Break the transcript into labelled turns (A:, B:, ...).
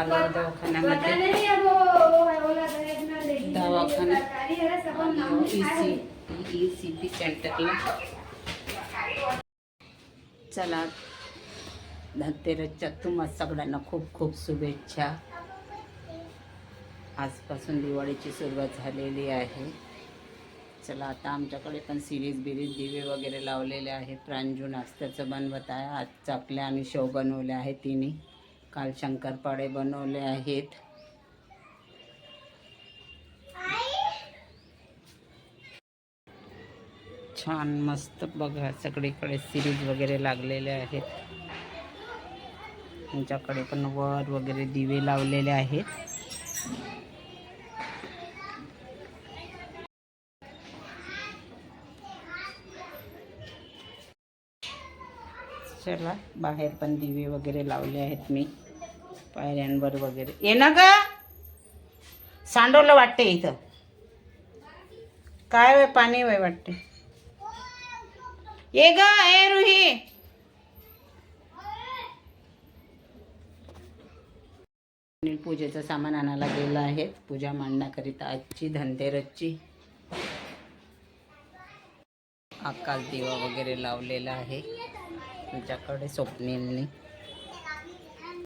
A: आलो दवाखान्यामध्ये. दवाखान्यात ECP सेंटरला. चला, धनतेरसच्या तुम्हाला सगळ्यांना खूप खूप शुभेच्छा. आजपासून दिवाळीची सुरुवात झालेली आहे. चला, आता आमच्याकडे पण सिरीज दिवे वगैरे लावलेले आहेत. प्रांजू नाश्त्याचं बनवत आहे. आज चकल्या आणि शेव बनवले आहेत तिने. काल शंकरपाळे बनवले आहेत. छान मस्त बघा, सगळीकडे सिरीज वगैरे लागलेले आहेत. आमच्याकडे पण वर वगैरे दिवे लावलेले आहेत. चला, बाहेर पण दिवे वगैरे लावले आहेत मी पायऱ्यांवर वगैरे. ये ना ग, सांडवलं वाटते इथं. काय वय पाणी वय वाटते. ये ग, ए रुही. पूजेचं सामान आणायला गेलं आहे. पूजा मांडण्याकरिता आजची धनतेरसची. आकाश दिवा वगैरे लावलेला आहे तुमच्याकडे स्वप्नीलनी.